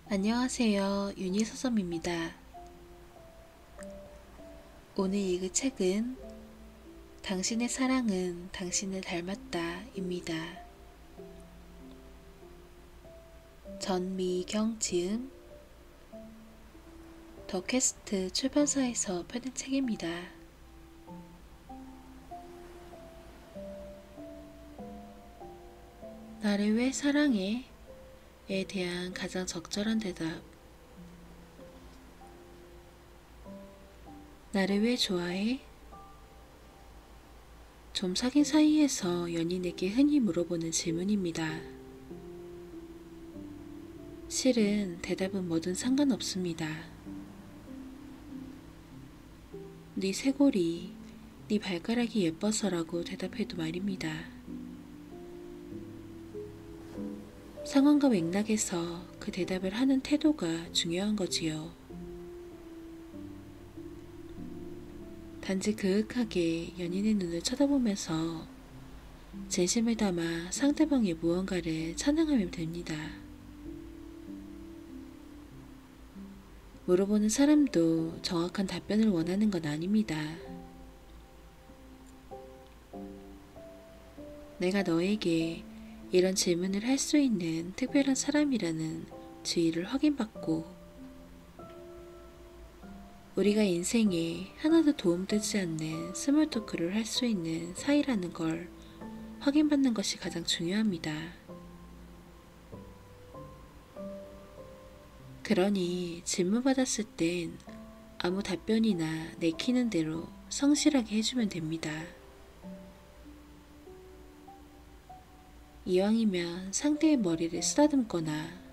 안녕하세요. 윤희서점입니다. 오늘 읽을 책은 당신의 사랑은 당신을 닮았다 입니다. 전미경 지음, 더 퀘스트 출판사에서 펴낸 책입니다. 나를 왜 사랑해? 에 대한 가장 적절한 대답. 나를 왜 좋아해? 좀 사귄 사이에서 연인에게 흔히 물어보는 질문입니다. 실은 대답은 뭐든 상관없습니다. 네 쇄골이, 네 발가락이 예뻐서라고 대답해도 말입니다. 상황과 맥락에서 그 대답을 하는 태도가 중요한 거지요. 단지 그윽하게 연인의 눈을 쳐다보면서 진심을 담아 상대방의 무언가를 찬양하면 됩니다. 물어보는 사람도 정확한 답변을 원하는 건 아닙니다. 내가 너에게 이런 질문을 할 수 있는 특별한 사람이라는 지위를 확인받고 우리가 인생에 하나도 도움되지 않는 스몰 토크를 할 수 있는 사이라는 걸 확인받는 것이 가장 중요합니다. 그러니 질문받았을 땐 아무 답변이나 내키는 대로 성실하게 해주면 됩니다. 이왕이면 상대의 머리를 쓰다듬거나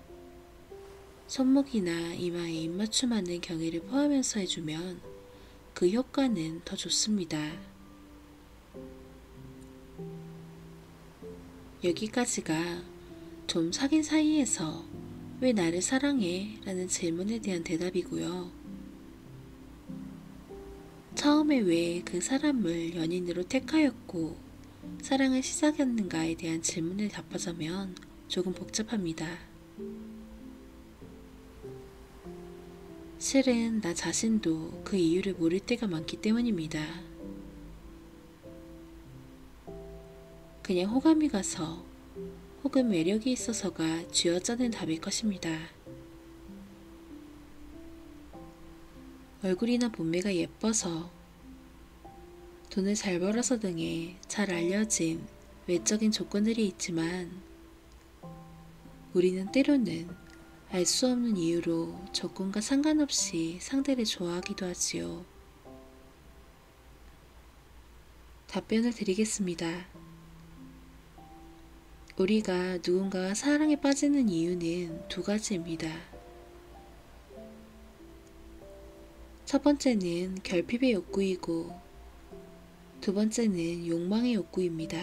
손목이나 이마에 입맞춤하는 경위를 포함해서 해주면 그 효과는 더 좋습니다. 여기까지가 좀 사귄 사이에서 왜 나를 사랑해? 라는 질문에 대한 대답이고요. 처음에 왜 그 사람을 연인으로 택하였고 사랑을 시작했는가에 대한 질문을 답하자면 조금 복잡합니다. 실은 나 자신도 그 이유를 모를 때가 많기 때문입니다. 그냥 호감이 가서 혹은 매력이 있어서가 쥐어짜는 답일 것입니다. 얼굴이나 몸매가 예뻐서, 돈을 잘 벌어서 등의 잘 알려진 외적인 조건들이 있지만 우리는 때로는 알 수 없는 이유로 조건과 상관없이 상대를 좋아하기도 하지요. 답변을 드리겠습니다. 우리가 누군가와 사랑에 빠지는 이유는 두 가지입니다. 첫 번째는 결핍의 욕구이고 두 번째는 욕망의 욕구입니다.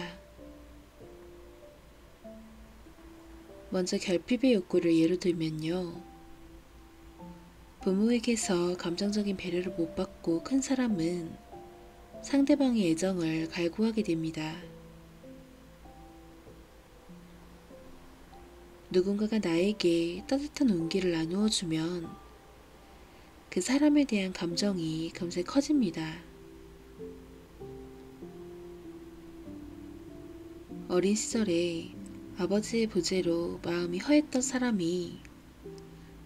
먼저 결핍의 욕구를 예로 들면요. 부모에게서 감정적인 배려를 못 받고 큰 사람은 상대방의 애정을 갈구하게 됩니다. 누군가가 나에게 따뜻한 온기를 나누어 주면 그 사람에 대한 감정이 금세 커집니다. 어린 시절에 아버지의 부재로 마음이 허했던 사람이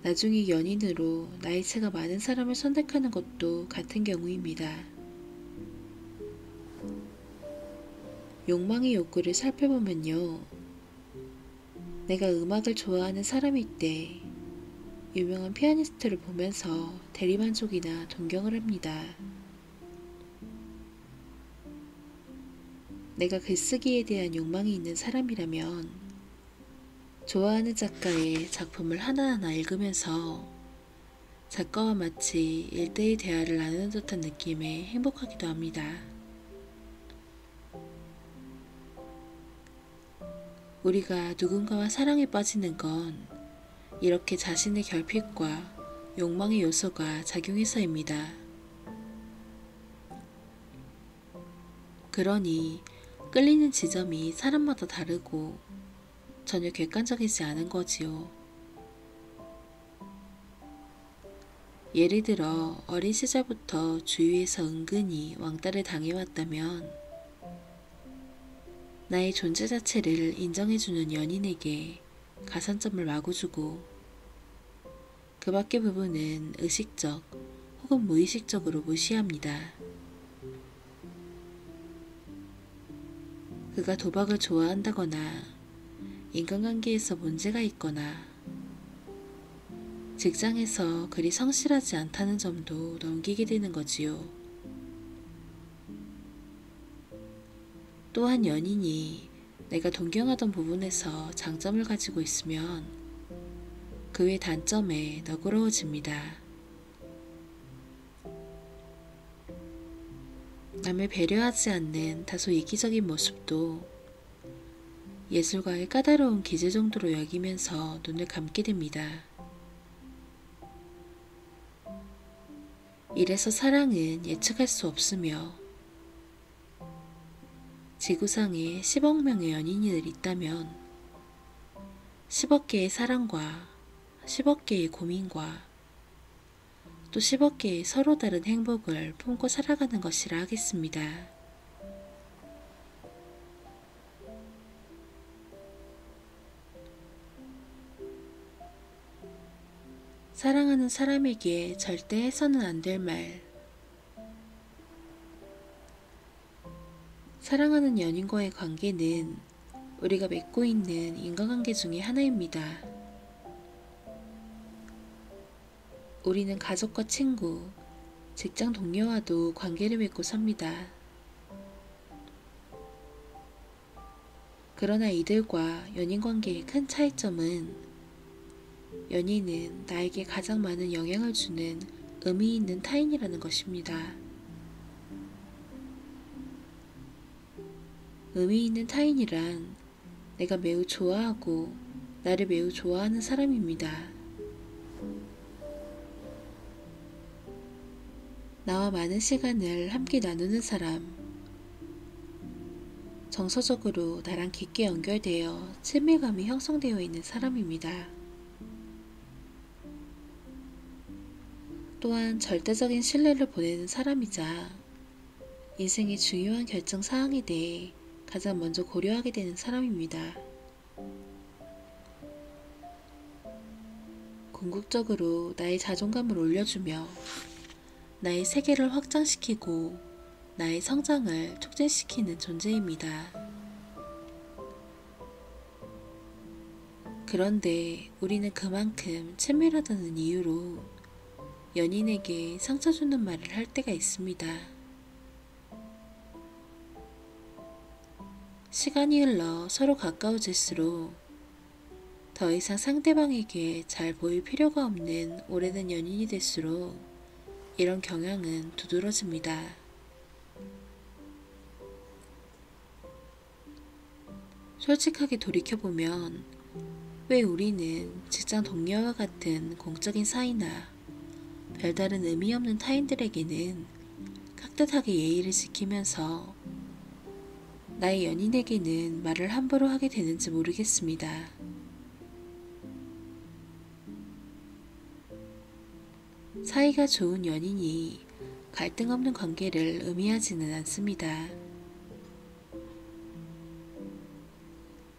나중에 연인으로 나이차가 많은 사람을 선택하는 것도 같은 경우입니다. 욕망의 욕구를 살펴보면요. 내가 음악을 좋아하는 사람일 때 유명한 피아니스트를 보면서 대리만족이나 동경을 합니다. 내가 글쓰기에 대한 욕망이 있는 사람이라면 좋아하는 작가의 작품을 하나하나 읽으면서 작가와 마치 일대일 대화를 나누는 듯한 느낌에 행복하기도 합니다. 우리가 누군가와 사랑에 빠지는 건 이렇게 자신의 결핍과 욕망의 요소가 작용해서입니다. 그러니 끌리는 지점이 사람마다 다르고 전혀 객관적이지 않은 거지요. 예를 들어 어린 시절부터 주위에서 은근히 왕따를 당해왔다면 나의 존재 자체를 인정해주는 연인에게 가산점을 마구 주고 그 밖의 부분은 의식적 혹은 무의식적으로 무시합니다. 그가 도박을 좋아한다거나 인간관계에서 문제가 있거나 직장에서 그리 성실하지 않다는 점도 넘기게 되는 거지요. 또한 연인이 내가 동경하던 부분에서 장점을 가지고 있으면 그 외 단점에 너그러워집니다. 남을 배려하지 않는 다소 이기적인 모습도 예술가의 까다로운 기질 정도로 여기면서 눈을 감게 됩니다. 이래서 사랑은 예측할 수 없으며 지구상에 10억 명의 연인이 있다면 10억 개의 사랑과 10억 개의 고민과 또 10억 개의 서로 다른 행복을 품고 살아가는 것이라 하겠습니다. 사랑하는 사람에게 절대 해서는 안 될 말. 사랑하는 연인과의 관계는 우리가 맺고 있는 인간관계 중의 하나입니다. 우리는 가족과 친구, 직장 동료와도 관계를 맺고 삽니다. 그러나 이들과 연인관계의 큰 차이점은 연인은 나에게 가장 많은 영향을 주는 의미 있는 타인이라는 것입니다. 의미 있는 타인이란 내가 매우 좋아하고 나를 매우 좋아하는 사람입니다. 나와 많은 시간을 함께 나누는 사람, 정서적으로 나랑 깊게 연결되어 친밀감이 형성되어 있는 사람입니다. 또한 절대적인 신뢰를 보내는 사람이자 인생의 중요한 결정 사항에 대해 가장 먼저 고려하게 되는 사람입니다. 궁극적으로 나의 자존감을 올려주며 나의 세계를 확장시키고 나의 성장을 촉진시키는 존재입니다. 그런데 우리는 그만큼 친밀하다는 이유로 연인에게 상처 주는 말을 할 때가 있습니다. 시간이 흘러 서로 가까워질수록 더 이상 상대방에게 잘 보일 필요가 없는 오래된 연인이 될수록 이런 경향은 두드러집니다. 솔직하게 돌이켜보면 왜 우리는 직장 동료와 같은 공적인 사이나 별다른 의미 없는 타인들에게는 깍듯하게 예의를 지키면서 나의 연인에게는 말을 함부로 하게 되는지 모르겠습니다. 사이가 좋은 연인이 갈등 없는 관계를 의미하지는 않습니다.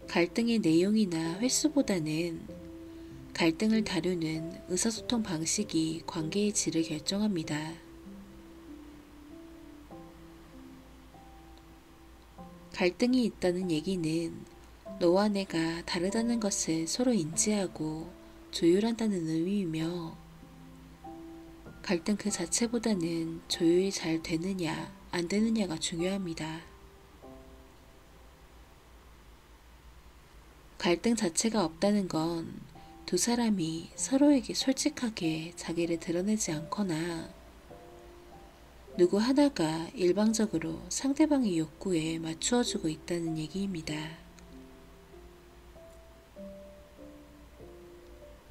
갈등의 내용이나 횟수보다는 갈등을 다루는 의사소통 방식이 관계의 질을 결정합니다. 갈등이 있다는 얘기는 너와 내가 다르다는 것을 서로 인지하고 조율한다는 의미이며 갈등 그 자체보다는 조율이 잘 되느냐 안 되느냐가 중요합니다. 갈등 자체가 없다는 건 두 사람이 서로에게 솔직하게 자기를 드러내지 않거나 누구 하나가 일방적으로 상대방의 욕구에 맞추어주고 있다는 얘기입니다.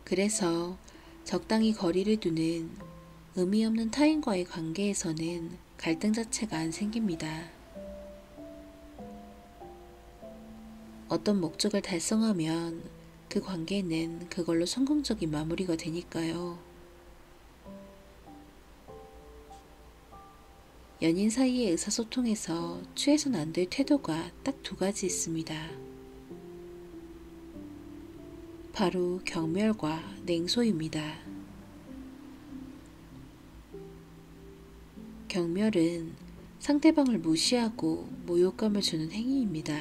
그래서 적당히 거리를 두는 의미 없는 타인과의 관계에서는 갈등 자체가 안 생깁니다. 어떤 목적을 달성하면 그 관계는 그걸로 성공적인 마무리가 되니까요. 연인 사이의 의사소통에서 취해선 안 될 태도가 딱 두 가지 있습니다. 바로 경멸과 냉소입니다. 경멸은 상대방을 무시하고 모욕감을 주는 행위입니다.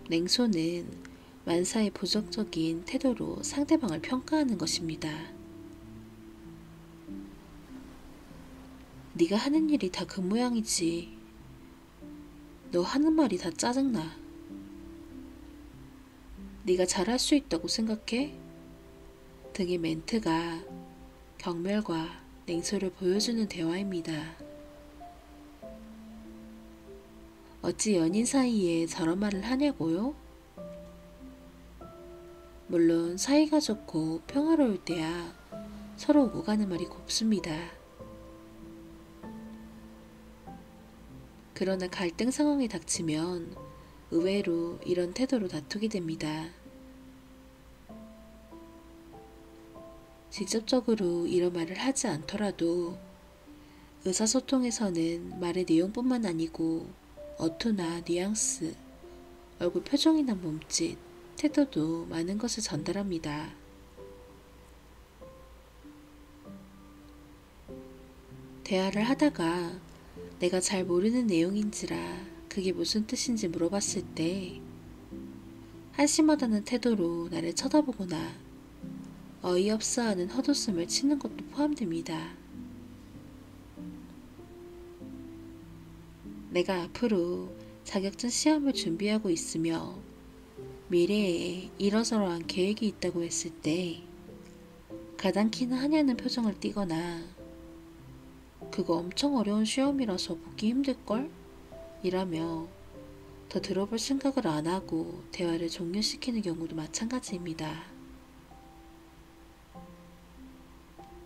냉소는 만사의 부정적인 태도로 상대방을 평가하는 것입니다. 네가 하는 일이 다 그 모양이지. 너 하는 말이 다 짜증나. 네가 잘할 수 있다고 생각해? 등의 멘트가 경멸과 냉소를 보여주는 대화입니다. 어찌 연인 사이에 저런 말을 하냐고요? 물론 사이가 좋고 평화로울 때야 서로 오고 가는 말이 곱습니다. 그러나 갈등 상황이 닥치면 의외로 이런 태도로 다투게 됩니다. 직접적으로 이런 말을 하지 않더라도 의사소통에서는 말의 내용뿐만 아니고 어투나 뉘앙스, 얼굴 표정이나 몸짓, 태도도 많은 것을 전달합니다. 대화를 하다가 내가 잘 모르는 내용인지라 그게 무슨 뜻인지 물어봤을 때 한심하다는 태도로 나를 쳐다보거나 어이없어하는 헛웃음을 치는 것도 포함됩니다. 내가 앞으로 자격증 시험을 준비하고 있으며 미래에 이러저러한 계획이 있다고 했을 때 가당키나 하냐는 표정을 띠거나 그거 엄청 어려운 시험이라서 보기 힘들걸? 이라며 더 들어볼 생각을 안 하고 대화를 종료시키는 경우도 마찬가지입니다.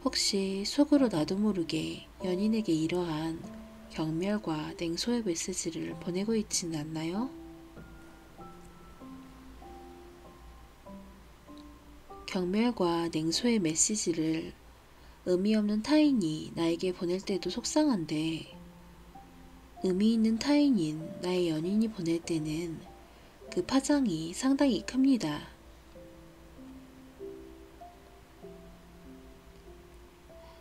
혹시 속으로 나도 모르게 연인에게 이러한 경멸과 냉소의 메시지를 보내고 있지는 않나요? 경멸과 냉소의 메시지를 의미 없는 타인이 나에게 보낼 때도 속상한데 의미 있는 타인인 나의 연인이 보낼 때는 그 파장이 상당히 큽니다.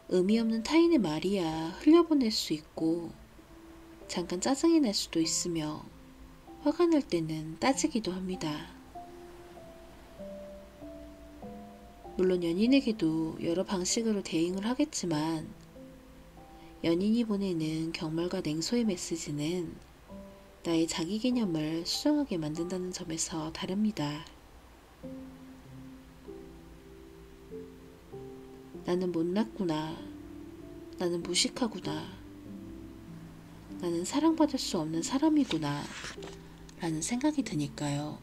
의미 없는 타인의 말이야 흘려보낼 수 있고 잠깐 짜증이 날 수도 있으며 화가 날 때는 따지기도 합니다. 물론 연인에게도 여러 방식으로 대응을 하겠지만 연인이 보내는 경멸과 냉소의 메시지는 나의 자기 개념을 수정하게 만든다는 점에서 다릅니다. 나는 못났구나. 나는 무식하구나. 나는 사랑받을 수 없는 사람이구나. 라는 생각이 드니까요.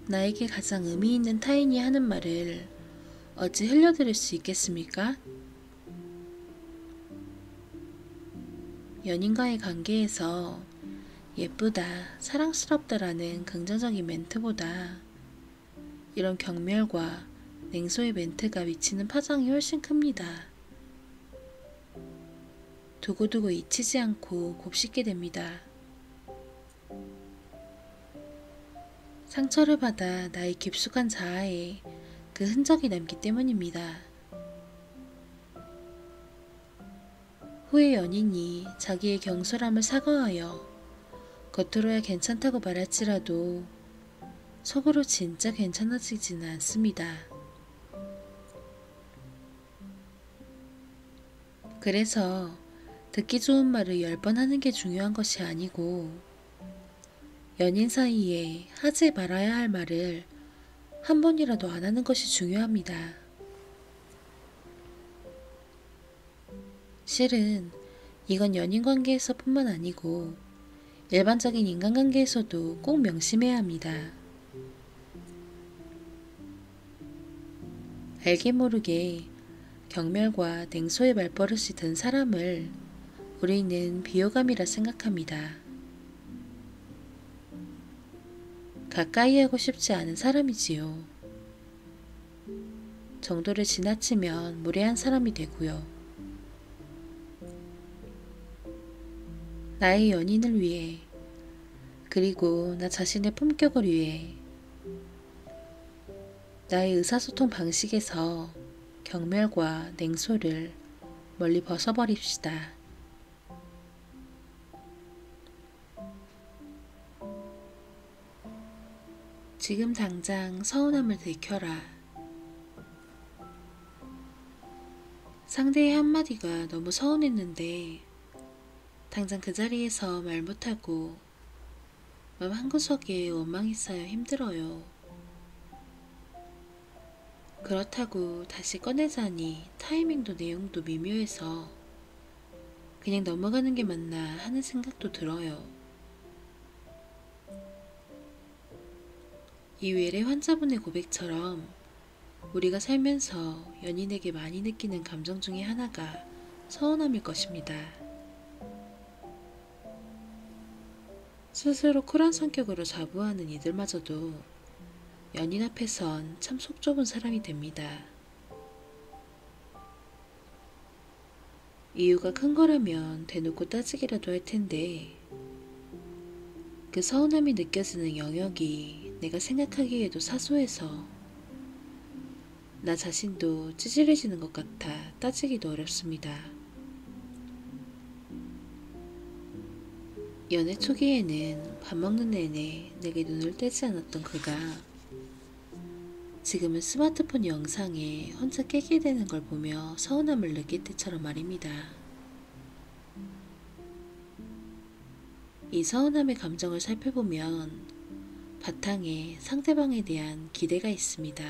나에게 가장 의미 있는 타인이 하는 말을 어찌 흘려들을 수 있겠습니까? 연인과의 관계에서 예쁘다, 사랑스럽다라는 긍정적인 멘트보다 이런 경멸과 냉소의 멘트가 미치는 파장이 훨씬 큽니다. 두고두고 잊히지 않고 곱씹게 됩니다. 상처를 받아 나의 깊숙한 자아에 그 흔적이 남기 때문입니다. 후에 연인이 자기의 경솔함을 사과하여 겉으로야 괜찮다고 말할지라도 속으로 진짜 괜찮아지지는 않습니다. 그래서 듣기 좋은 말을 10번 하는 게 중요한 것이 아니고 연인 사이에 하지 말아야 할 말을 한 번이라도 안 하는 것이 중요합니다. 실은 이건 연인 관계에서 뿐만 아니고 일반적인 인간관계에서도 꼭 명심해야 합니다. 알게 모르게 경멸과 냉소의 말버릇이 든 사람을 우리는 비호감이라 생각합니다. 가까이 하고 싶지 않은 사람이지요. 정도를 지나치면 무례한 사람이 되고요. 나의 연인을 위해, 그리고 나 자신의 품격을 위해 나의 의사소통 방식에서 경멸과 냉소를 멀리 벗어버립시다. 지금 당장 서운함을 들켜라. 상대의 한마디가 너무 서운했는데 당장 그 자리에서 말 못하고 마음 한구석에 원망이 쌓여 힘들어요. 그렇다고 다시 꺼내자니 타이밍도 내용도 미묘해서 그냥 넘어가는 게 맞나 하는 생각도 들어요. 이 외래 환자분의 고백처럼 우리가 살면서 연인에게 많이 느끼는 감정 중에 하나가 서운함일 것입니다. 스스로 쿨한 성격으로 자부하는 이들마저도 연인 앞에선 참 속 좁은 사람이 됩니다. 이유가 큰 거라면 대놓고 따지기라도 할 텐데 그 서운함이 느껴지는 영역이 내가 생각하기에도 사소해서 나 자신도 찌질해지는 것 같아 따지기도 어렵습니다. 연애 초기에는 밥 먹는 내내 내게 눈을 떼지 않았던 그가 지금은 스마트폰 영상에 혼자 깨게 되는 걸 보며 서운함을 느낄 때처럼 말입니다. 이 서운함의 감정을 살펴보면 바탕에 상대방에 대한 기대가 있습니다.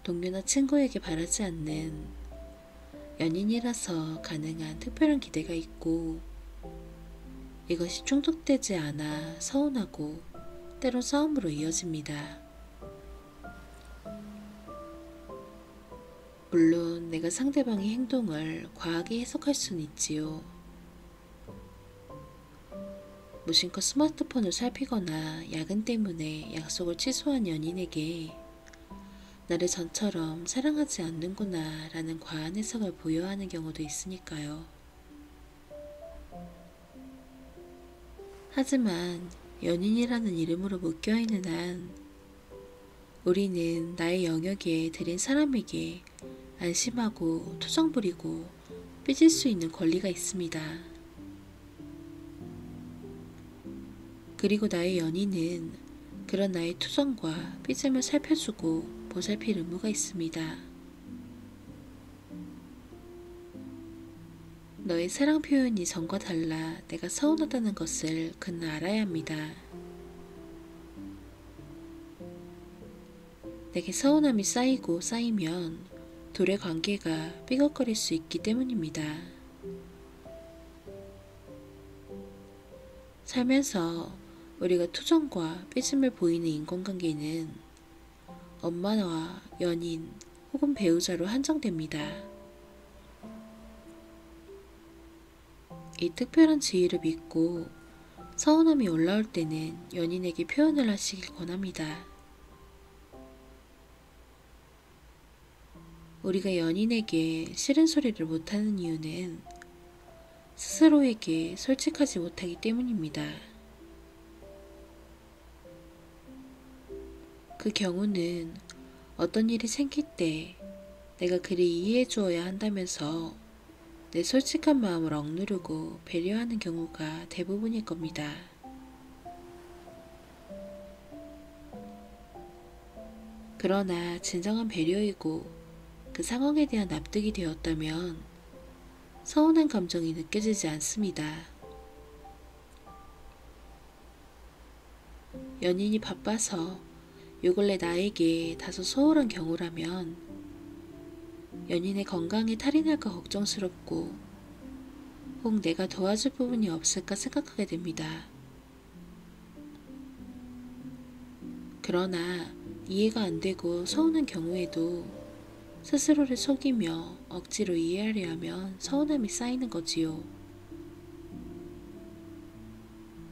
동료나 친구에게 바라지 않는 연인이라서 가능한 특별한 기대가 있고 이것이 충족되지 않아 서운하고 때론 싸움으로 이어집니다. 물론 내가 상대방의 행동을 과하게 해석할 수는 있지요. 무심코 스마트폰을 살피거나 야근 때문에 약속을 취소한 연인에게 나를 전처럼 사랑하지 않는구나 라는 과한 해석을 부여하는 경우도 있으니까요. 하지만 연인이라는 이름으로 묶여있는 한 우리는 나의 영역에 들인 사람에게 안심하고 투정 부리고 삐질 수 있는 권리가 있습니다. 그리고 나의 연인은 그런 나의 투정과 삐짐을 살펴주고 보살필 의무가 있습니다. 너의 사랑 표현이 전과 달라 내가 서운하다는 것을 그는 알아야 합니다. 내게 서운함이 쌓이고 쌓이면 둘의 관계가 삐걱거릴 수 있기 때문입니다. 살면서 우리가 투정과 삐짐을 보이는 인간관계는 엄마와 연인 혹은 배우자로 한정됩니다. 이 특별한 지위를 믿고 서운함이 올라올 때는 연인에게 표현을 하시길 권합니다. 우리가 연인에게 싫은 소리를 못하는 이유는 스스로에게 솔직하지 못하기 때문입니다. 그 경우는 어떤 일이 생길 때 내가 그리 이해해 주어야 한다면서 내 솔직한 마음을 억누르고 배려하는 경우가 대부분일 겁니다. 그러나 진정한 배려이고 그 상황에 대한 납득이 되었다면 서운한 감정이 느껴지지 않습니다. 연인이 바빠서 요 근래 나에게 다소 소홀한 경우라면 연인의 건강에 탈이 날까 걱정스럽고 혹 내가 도와줄 부분이 없을까 생각하게 됩니다. 그러나 이해가 안 되고 서운한 경우에도 스스로를 속이며 억지로 이해하려 하면 서운함이 쌓이는 거지요.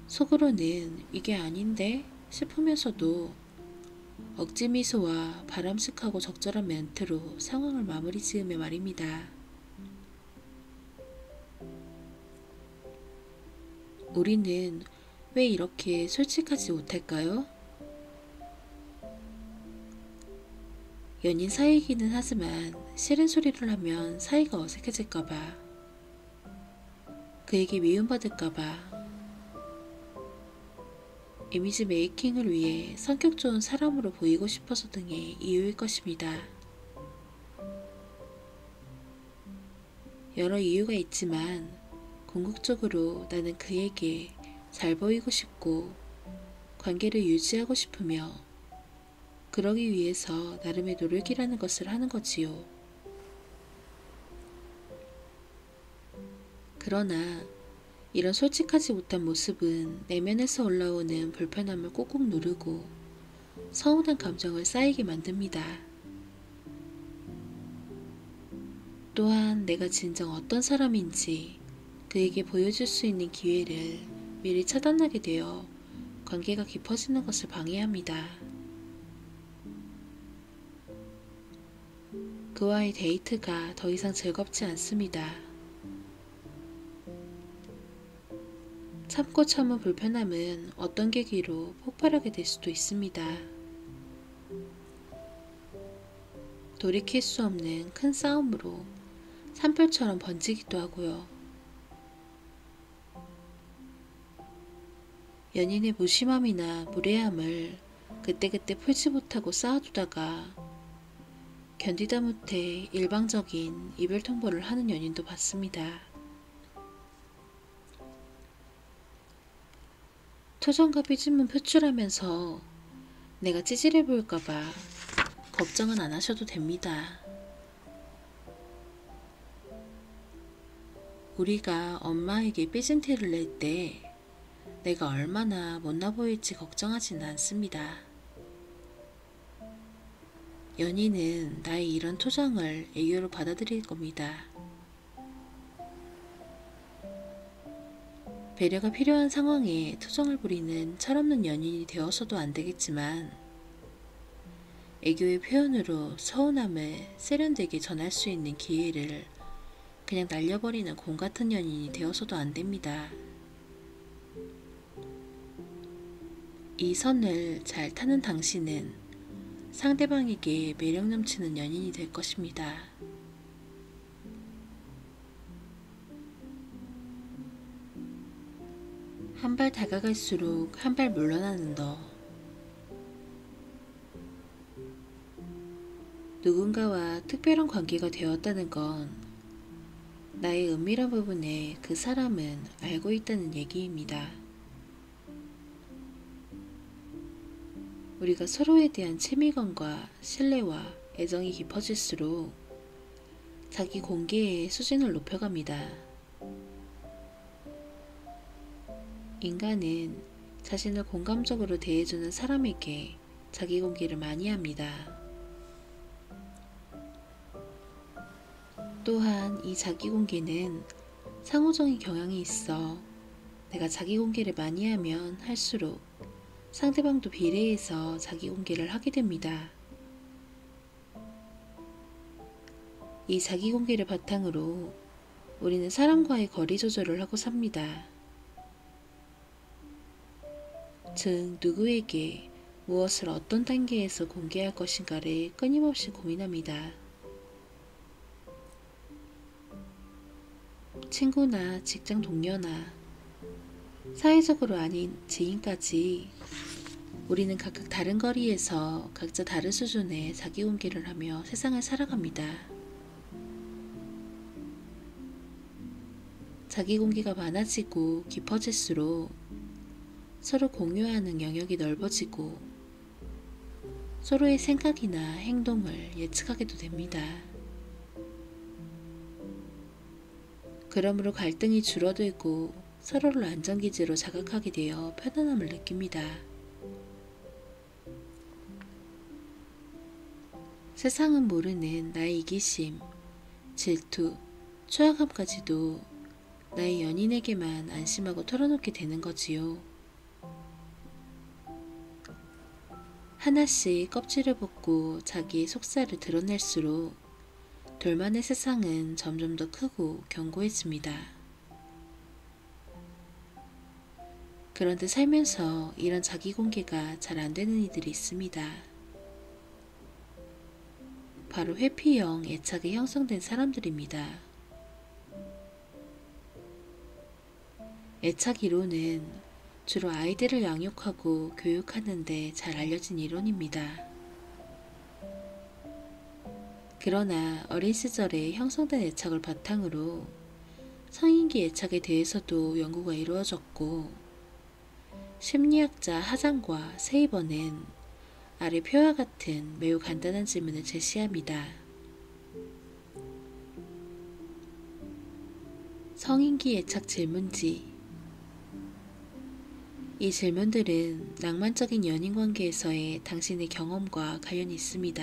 속으로는 이게 아닌데 싶으면서도 억지 미소와 바람직하고 적절한 멘트로 상황을 마무리 지으며 말입니다. 우리는 왜 이렇게 솔직하지 못할까요? 연인 사이이기는 하지만 싫은 소리를 하면 사이가 어색해질까봐, 그에게 미움받을까봐, 이미지 메이킹을 위해 성격 좋은 사람으로 보이고 싶어서 등의 이유일 것입니다. 여러 이유가 있지만 궁극적으로 나는 그에게 잘 보이고 싶고 관계를 유지하고 싶으며 그러기 위해서 나름의 노력이라는 것을 하는 거지요. 그러나 이런 솔직하지 못한 모습은 내면에서 올라오는 불편함을 꾹꾹 누르고 서운한 감정을 쌓이게 만듭니다. 또한 내가 진정 어떤 사람인지 그에게 보여줄 수 있는 기회를 미리 차단하게 되어 관계가 깊어지는 것을 방해합니다. 그와의 데이트가 더 이상 즐겁지 않습니다. 참고 참은 불편함은 어떤 계기로 폭발하게 될 수도 있습니다. 돌이킬 수 없는 큰 싸움으로 산불처럼 번지기도 하고요. 연인의 무심함이나 무례함을 그때그때 풀지 못하고 쌓아두다가 견디다 못해 일방적인 이별 통보를 하는 연인도 봤습니다. 토정과 삐짐은 표출하면서 내가 찌질해 보일까봐 걱정은 안 하셔도 됩니다. 우리가 엄마에게 삐진 티를 낼 때 내가 얼마나 못나 보일지 걱정하지는 않습니다. 연인은 나의 이런 토정을 애교로 받아들일 겁니다. 배려가 필요한 상황에 투정을 부리는 철없는 연인이 되어서도 안 되겠지만 애교의 표현으로 서운함을 세련되게 전할 수 있는 기회를 그냥 날려버리는 공 같은 연인이 되어서도 안 됩니다. 이 선을 잘 타는 당신은 상대방에게 매력 넘치는 연인이 될 것입니다. 한 발 다가갈수록 한 발 물러나는 너. 누군가와 특별한 관계가 되었다는 건 나의 은밀한 부분에 그 사람은 알고 있다는 얘기입니다. 우리가 서로에 대한 친밀감과 신뢰와 애정이 깊어질수록 자기 공개의 수준을 높여갑니다. 인간은 자신을 공감적으로 대해주는 사람에게 자기 공개를 많이 합니다. 또한 이 자기 공개는 상호적인 경향이 있어 내가 자기 공개를 많이 하면 할수록 상대방도 비례해서 자기 공개를 하게 됩니다. 이 자기 공개를 바탕으로 우리는 사람과의 거리 조절을 하고 삽니다. 즉 누구에게 무엇을 어떤 단계에서 공개할 것인가를 끊임없이 고민합니다. 친구나 직장 동료나 사회적으로 아닌 지인까지 우리는 각각 다른 거리에서 각자 다른 수준의 자기 공개를 하며 세상을 살아갑니다. 자기 공개가 많아지고 깊어질수록 서로 공유하는 영역이 넓어지고 서로의 생각이나 행동을 예측하게도 됩니다. 그러므로 갈등이 줄어들고 서로를 안전기지로 자각하게 되어 편안함을 느낍니다. 세상은 모르는 나의 이기심, 질투, 초라함까지도 나의 연인에게만 안심하고 털어놓게 되는 거지요. 하나씩 껍질을 벗고 자기의 속살을 드러낼수록 둘만의 세상은 점점 더 크고 견고해집니다. 그런데 살면서 이런 자기 공개가 잘 안되는 이들이 있습니다. 바로 회피형 애착이 형성된 사람들입니다. 애착 이론은 주로 아이들을 양육하고 교육하는 데 잘 알려진 이론입니다. 그러나 어린 시절에 형성된 애착을 바탕으로 성인기 애착에 대해서도 연구가 이루어졌고, 심리학자 하장과 세이버는 아래 표와 같은 매우 간단한 질문을 제시합니다. 성인기 애착 질문지. 이 질문들은 낭만적인 연인 관계에서의 당신의 경험과 관련이 있습니다.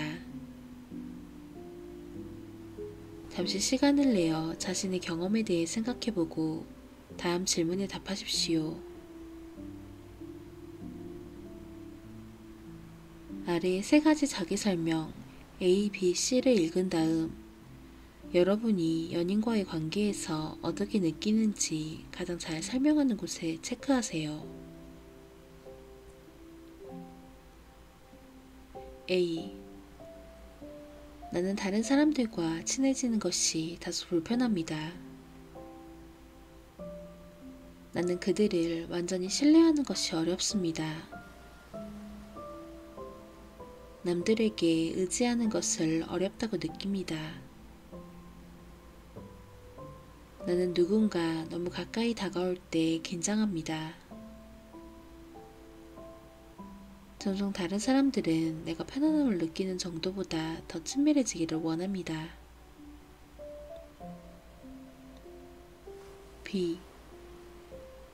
잠시 시간을 내어 자신의 경험에 대해 생각해보고 다음 질문에 답하십시오. 아래의 세 가지 자기 설명 A, B, C를 읽은 다음 여러분이 연인과의 관계에서 어떻게 느끼는지 가장 잘 설명하는 곳에 체크하세요. A. 나는 다른 사람들과 친해지는 것이 다소 불편합니다. 나는 그들을 완전히 신뢰하는 것이 어렵습니다. 남들에게 의지하는 것을 어렵다고 느낍니다. 나는 누군가 너무 가까이 다가올 때 긴장합니다. 종종 다른 사람들은 내가 편안함을 느끼는 정도보다 더 친밀해지기를 원합니다. B.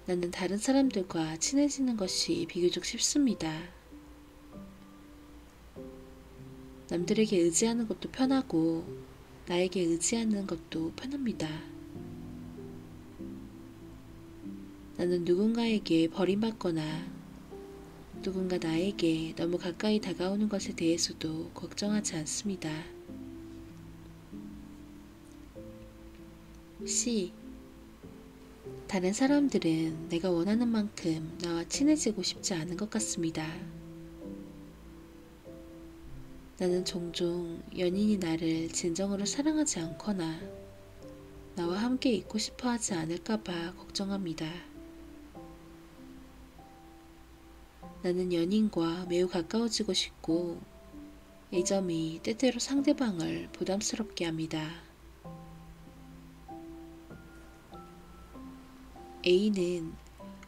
나는 다른 사람들과 친해지는 것이 비교적 쉽습니다. 남들에게 의지하는 것도 편하고 나에게 의지하는 것도 편합니다. 나는 누군가에게 버림받거나 누군가 나에게 너무 가까이 다가오는 것에 대해서도 걱정하지 않습니다. C. 다른 사람들은 내가 원하는 만큼 나와 친해지고 싶지 않은 것 같습니다. 나는 종종 연인이 나를 진정으로 사랑하지 않거나 나와 함께 있고 싶어 하지 않을까봐 걱정합니다. 나는 연인과 매우 가까워지고 싶고 이 점이 때때로 상대방을 부담스럽게 합니다. A는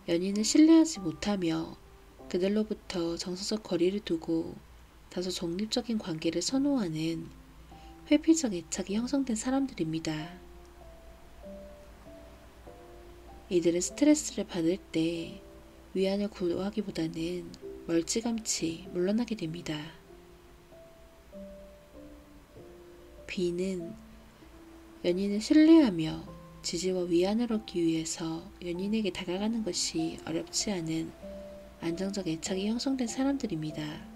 연인을 신뢰하지 못하며 그들로부터 정서적 거리를 두고 다소 독립적인 관계를 선호하는 회피적 애착이 형성된 사람들입니다. 이들은 스트레스를 받을 때 위안을 구하기보다는 멀찌감치 물러나게 됩니다. B는 연인을 신뢰하며 지지와 위안을 얻기 위해서 연인에게 다가가는 것이 어렵지 않은 안정적 애착이 형성된 사람들입니다.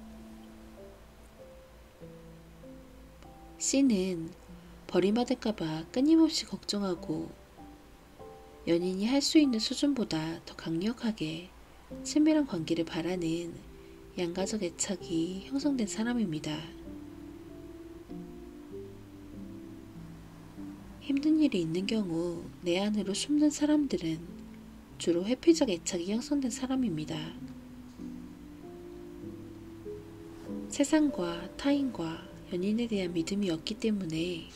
C는 버림받을까봐 끊임없이 걱정하고 연인이 할 수 있는 수준보다 더 강력하게 친밀한 관계를 바라는 양가적 애착이 형성된 사람입니다. 힘든 일이 있는 경우 내 안으로 숨는 사람들은 주로 회피적 애착이 형성된 사람입니다. 세상과 타인과 연인에 대한 믿음이 없기 때문에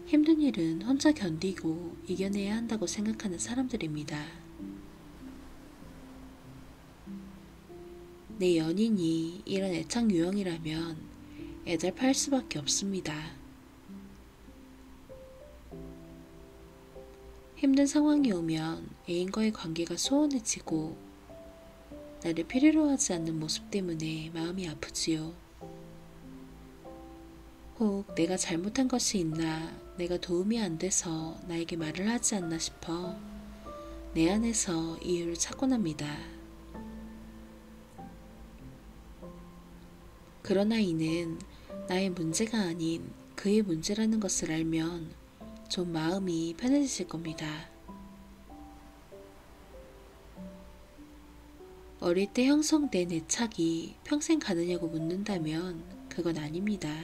힘든 일은 혼자 견디고 이겨내야 한다고 생각하는 사람들입니다. 내 연인이 이런 애착 유형이라면 애달파할 수밖에 없습니다. 힘든 상황이 오면 애인과의 관계가 소원해지고 나를 필요로 하지 않는 모습 때문에 마음이 아프지요. 혹 내가 잘못한 것이 있나, 내가 도움이 안 돼서 나에게 말을 하지 않나 싶어 내 안에서 이유를 찾곤 합니다. 그러나 이는 나의 문제가 아닌 그의 문제라는 것을 알면 좀 마음이 편해지실 겁니다. 어릴 때 형성된 애착이 평생 가느냐고 묻는다면 그건 아닙니다.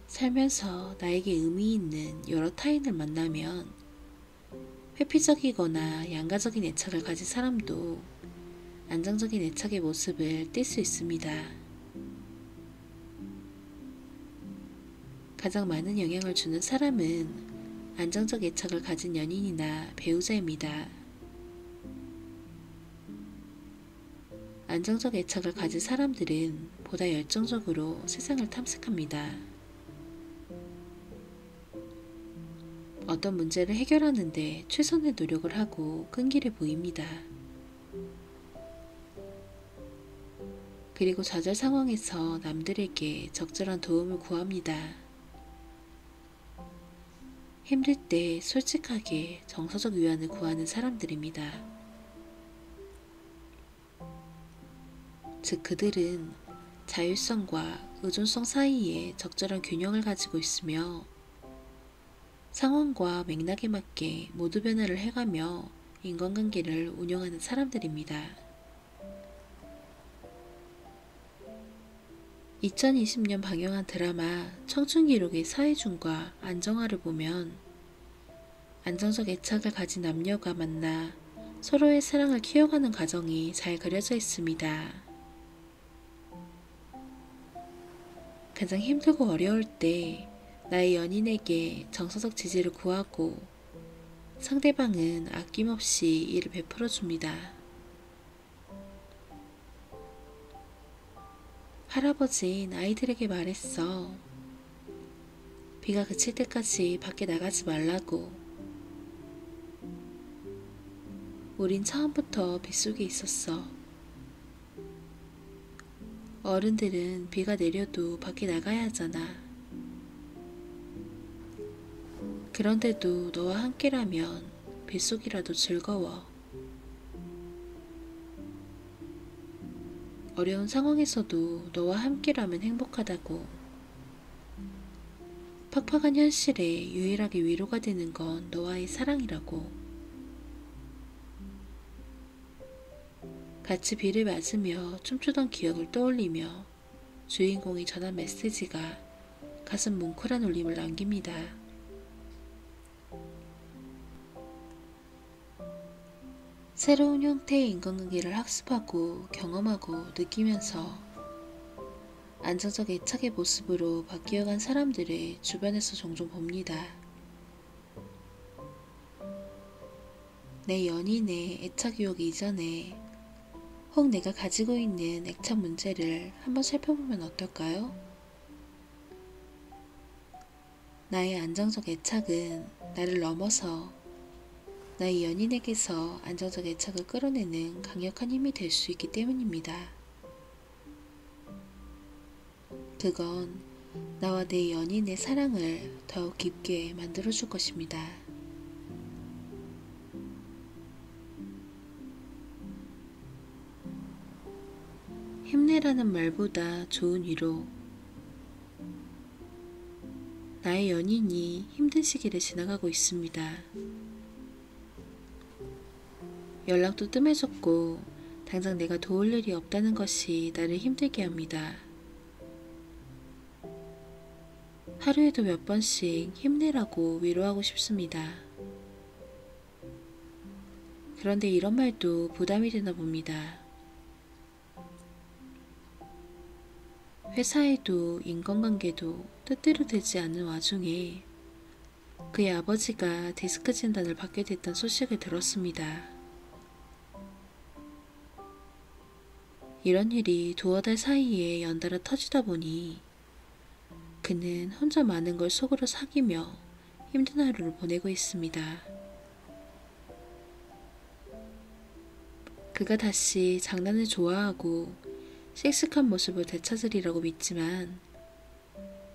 살면서 나에게 의미 있는 여러 타인을 만나면 회피적이거나 양가적인 애착을 가진 사람도 안정적인 애착의 모습을 띌 수 있습니다. 가장 많은 영향을 주는 사람은 안정적 애착을 가진 연인이나 배우자입니다. 안정적 애착을 가진 사람들은 보다 열정적으로 세상을 탐색합니다. 어떤 문제를 해결하는데 최선의 노력을 하고 끈기를 보입니다. 그리고 좌절 상황에서 남들에게 적절한 도움을 구합니다. 힘들 때 솔직하게 정서적 위안을 구하는 사람들입니다. 즉 그들은 자율성과 의존성 사이에 적절한 균형을 가지고 있으며 상황과 맥락에 맞게 모두 변화를 해가며 인간관계를 운영하는 사람들입니다. 2020년 방영한 드라마 청춘기록의 사회준과 안정화를 보면 안정적 애착을 가진 남녀가 만나 서로의 사랑을 키워가는 과정이 잘 그려져 있습니다. 가장 힘들고 어려울 때 나의 연인에게 정서적 지지를 구하고 상대방은 아낌없이 이를 베풀어 줍니다. 할아버진 아이들에게 말했어. 비가 그칠 때까지 밖에 나가지 말라고. 우린 처음부터 빗속에 있었어. 어른들은 비가 내려도 밖에 나가야 하잖아. 그런데도 너와 함께라면 빗속이라도 즐거워. 어려운 상황에서도 너와 함께라면 행복하다고. 팍팍한 현실에 유일하게 위로가 되는 건 너와의 사랑이라고. 같이 비를 맞으며 춤추던 기억을 떠올리며 주인공이 전한 메시지가 가슴 뭉클한 울림을 남깁니다. 새로운 형태의 인간관계를 학습하고 경험하고 느끼면서 안정적 애착의 모습으로 바뀌어간 사람들을 주변에서 종종 봅니다. 내 연인의 애착 유혹 이전에 혹 내가 가지고 있는 애착 문제를 한번 살펴보면 어떨까요? 나의 안정적 애착은 나를 넘어서 나의 연인에게서 안정적 애착을 끌어내는 강력한 힘이 될 수 있기 때문입니다. 그건 나와 내 연인의 사랑을 더욱 깊게 만들어줄 것입니다. 힘내라는 말보다 좋은 위로. 나의 연인이 힘든 시기를 지나가고 있습니다. 연락도 뜸해졌고 당장 내가 도울 일이 없다는 것이 나를 힘들게 합니다. 하루에도 몇 번씩 힘내라고 위로하고 싶습니다. 그런데 이런 말도 부담이 되나 봅니다. 회사에도 인간관계도 뜻대로 되지 않는 와중에 그의 아버지가 디스크 진단을 받게 됐던 소식을 들었습니다. 이런 일이 두어 달 사이에 연달아 터지다 보니 그는 혼자 많은 걸 속으로 사귀며 힘든 하루를 보내고 있습니다. 그가 다시 장난을 좋아하고 씩씩한 모습을 되찾으리라고 믿지만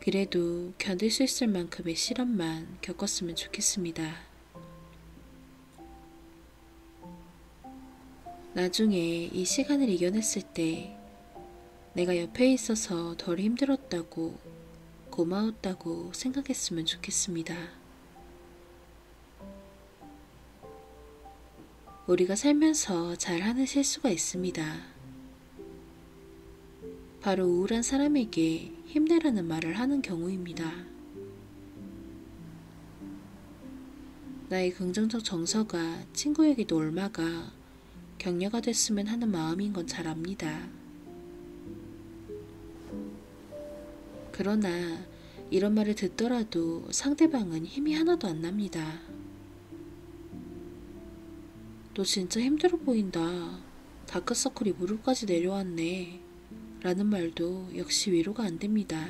그래도 견딜 수 있을 만큼의 실험만 겪었으면 좋겠습니다. 나중에 이 시간을 이겨냈을 때 내가 옆에 있어서 덜 힘들었다고, 고마웠다고 생각했으면 좋겠습니다. 우리가 살면서 잘하는 실수가 있습니다. 바로 우울한 사람에게 힘내라는 말을 하는 경우입니다. 나의 긍정적 정서가 친구에게도 올마가 격려가 됐으면 하는 마음인 건 잘 압니다. 그러나 이런 말을 듣더라도 상대방은 힘이 하나도 안 납니다. 너 진짜 힘들어 보인다. 다크서클이 무릎까지 내려왔네. 라는 말도 역시 위로가 안 됩니다.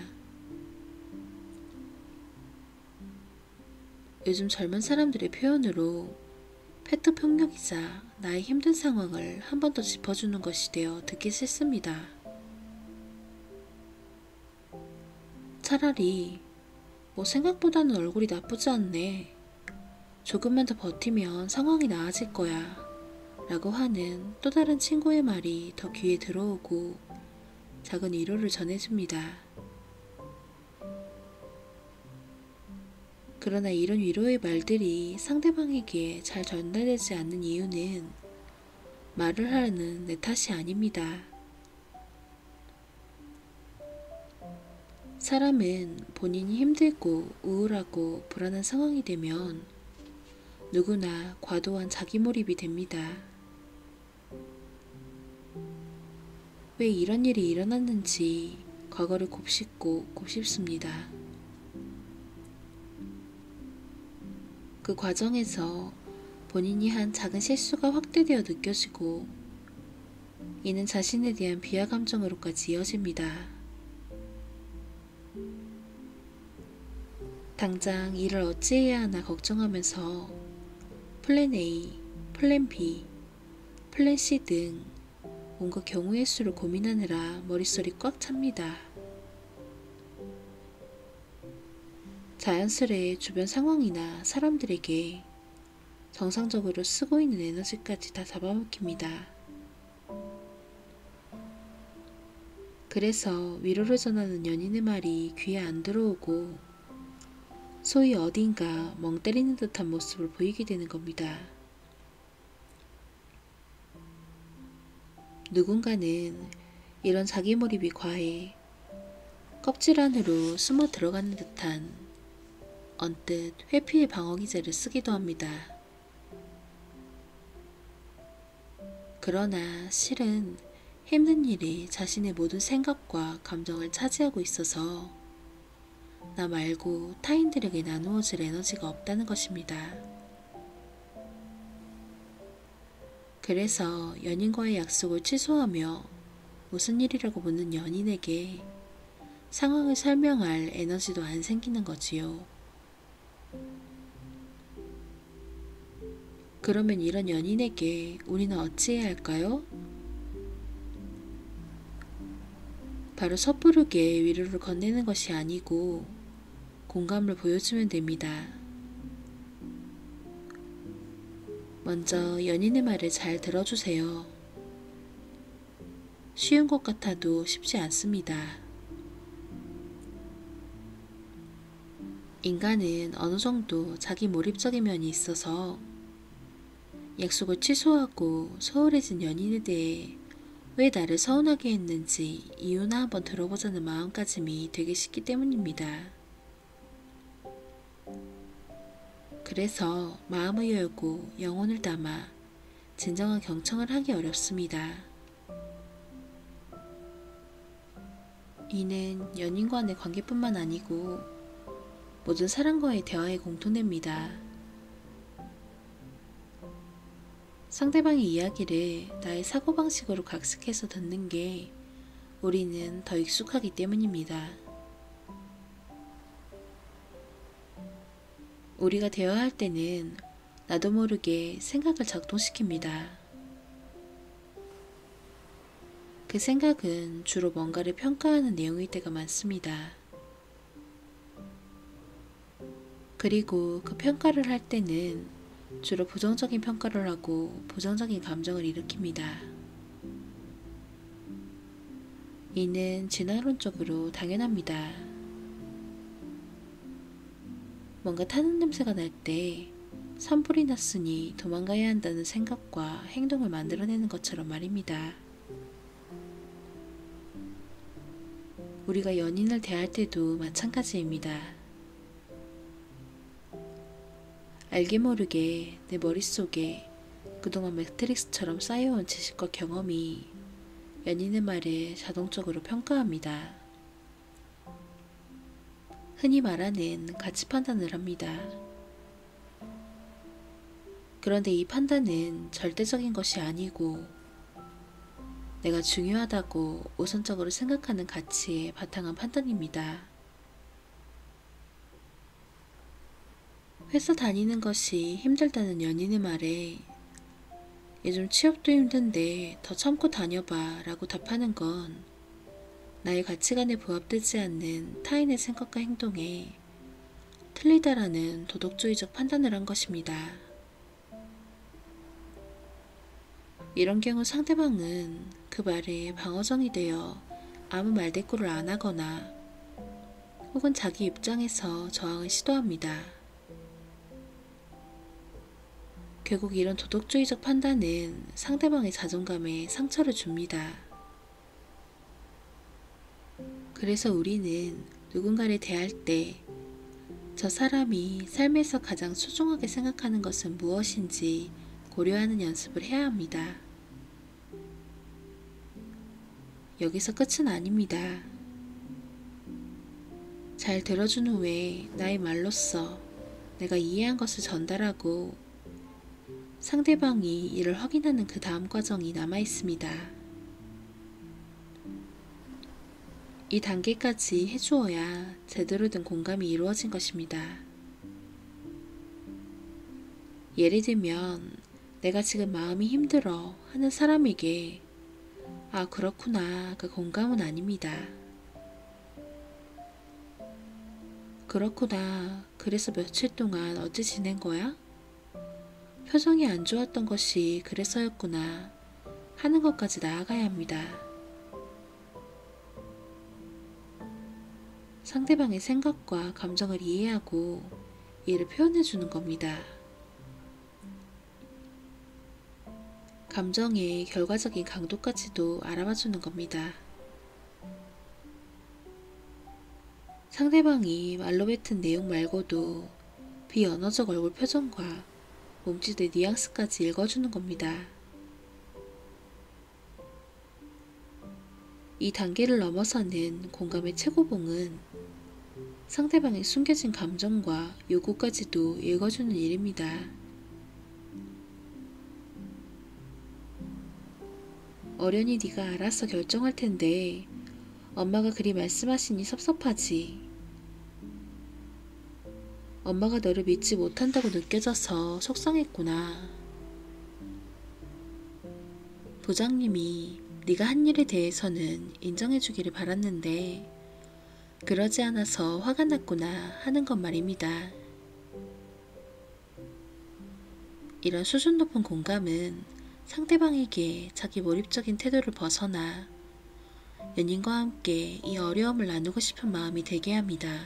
요즘 젊은 사람들의 표현으로 페트 폭력이자 나의 힘든 상황을 한 번 더 짚어주는 것이 되어 듣기 싫습니다. 차라리 뭐 생각보다는 얼굴이 나쁘지 않네. 조금만 더 버티면 상황이 나아질 거야. 라고 하는 또 다른 친구의 말이 더 귀에 들어오고 작은 위로를 전해줍니다. 그러나 이런 위로의 말들이 상대방에게 잘 전달되지 않는 이유는 말을 하는 내 탓이 아닙니다. 사람은 본인이 힘들고 우울하고 불안한 상황이 되면 누구나 과도한 자기 몰입이 됩니다. 왜 이런 일이 일어났는지 과거를 곱씹고 곱씹습니다. 그 과정에서 본인이 한 작은 실수가 확대되어 느껴지고 이는 자신에 대한 비하 감정으로까지 이어집니다. 당장 일을 어찌해야 하나 걱정하면서 플랜 A, 플랜 B, 플랜 C 등 온갖 경우의 수를 고민하느라 머릿속이 꽉 찹니다. 자연스레 주변 상황이나 사람들에게 정상적으로 쓰고 있는 에너지까지 다 잡아먹힙니다. 그래서 위로를 전하는 연인의 말이 귀에 안 들어오고 소위 어딘가 멍 때리는 듯한 모습을 보이게 되는 겁니다. 누군가는 이런 자기 몰입이 과해 껍질 안으로 숨어 들어가는 듯한 언뜻 회피의 방어 기제를 쓰기도 합니다. 그러나 실은 힘든 일이 자신의 모든 생각과 감정을 차지하고 있어서 나 말고 타인들에게 나누어질 에너지가 없다는 것입니다. 그래서 연인과의 약속을 취소하며 무슨 일이라고 묻는 연인에게 상황을 설명할 에너지도 안 생기는 거지요. 그러면 이런 연인에게 우리는 어찌해야 할까요? 바로 섣부르게 위로를 건네는 것이 아니고 공감을 보여주면 됩니다. 먼저 연인의 말을 잘 들어주세요. 쉬운 것 같아도 쉽지 않습니다. 인간은 어느 정도 자기 몰입적인 면이 있어서 약속을 취소하고 소홀해진 연인에 대해 왜 나를 서운하게 했는지 이유나 한번 들어보자는 마음가짐이 되기 쉽기 때문입니다. 그래서 마음을 열고 영혼을 담아 진정한 경청을 하기 어렵습니다. 이는 연인 간의 관계뿐만 아니고 모든 사람과의 대화의 공통됩니다. 상대방의 이야기를 나의 사고방식으로 각색해서 듣는 게 우리는 더 익숙하기 때문입니다. 우리가 대화할 때는 나도 모르게 생각을 작동시킵니다. 그 생각은 주로 뭔가를 평가하는 내용일 때가 많습니다. 그리고 그 평가를 할 때는 주로 부정적인 평가를 하고 부정적인 감정을 일으킵니다. 이는 진화론적으로 당연합니다. 뭔가 타는 냄새가 날 때 산불이 났으니 도망가야 한다는 생각과 행동을 만들어내는 것처럼 말입니다. 우리가 연인을 대할 때도 마찬가지입니다. 알게 모르게 내 머릿속에 그동안 매트릭스처럼 쌓여온 지식과 경험이 연인의 말을 자동적으로 평가합니다. 흔히 말하는 가치 판단을 합니다. 그런데 이 판단은 절대적인 것이 아니고 내가 중요하다고 우선적으로 생각하는 가치에 바탕한 판단입니다. 회사 다니는 것이 힘들다는 연인의 말에 요즘 취업도 힘든데 더 참고 다녀봐 라고 답하는 건 나의 가치관에 부합되지 않는 타인의 생각과 행동에 틀리다라는 도덕주의적 판단을 한 것입니다. 이런 경우 상대방은 그 말에 방어전이 되어 아무 말대꾸를 안 하거나 혹은 자기 입장에서 저항을 시도합니다. 결국 이런 도덕주의적 판단은 상대방의 자존감에 상처를 줍니다. 그래서 우리는 누군가를 대할 때 저 사람이 삶에서 가장 소중하게 생각하는 것은 무엇인지 고려하는 연습을 해야 합니다. 여기서 끝은 아닙니다. 잘 들어준 후에 나의 말로써 내가 이해한 것을 전달하고 상대방이 이를 확인하는 그 다음 과정이 남아 있습니다. 이 단계까지 해주어야 제대로 된 공감이 이루어진 것입니다. 예를 들면 내가 지금 마음이 힘들어 하는 사람에게 아 그렇구나 그 공감은 아닙니다. 그렇구나 그래서 며칠 동안 어찌 지낸 거야? 표정이 안 좋았던 것이 그래서였구나 하는 것까지 나아가야 합니다. 상대방의 생각과 감정을 이해하고 이를 표현해 주는 겁니다. 감정의 결과적인 강도까지도 알아봐 주는 겁니다. 상대방이 말로 뱉은 내용 말고도 비언어적 얼굴 표정과 몸짓의 뉘앙스까지 읽어주는 겁니다. 이 단계를 넘어서는 공감의 최고봉은 상대방의 숨겨진 감정과 요구까지도 읽어주는 일입니다. 어련히 네가 알아서 결정할 텐데 엄마가 그리 말씀하시니 섭섭하지. 엄마가 너를 믿지 못한다고 느껴져서 속상했구나. 부장님이 네가 한 일에 대해서는 인정해주기를 바랐는데 그러지 않아서 화가 났구나 하는 것 말입니다. 이런 수준 높은 공감은 상대방에게 자기 몰입적인 태도를 벗어나 연인과 함께 이 어려움을 나누고 싶은 마음이 되게 합니다.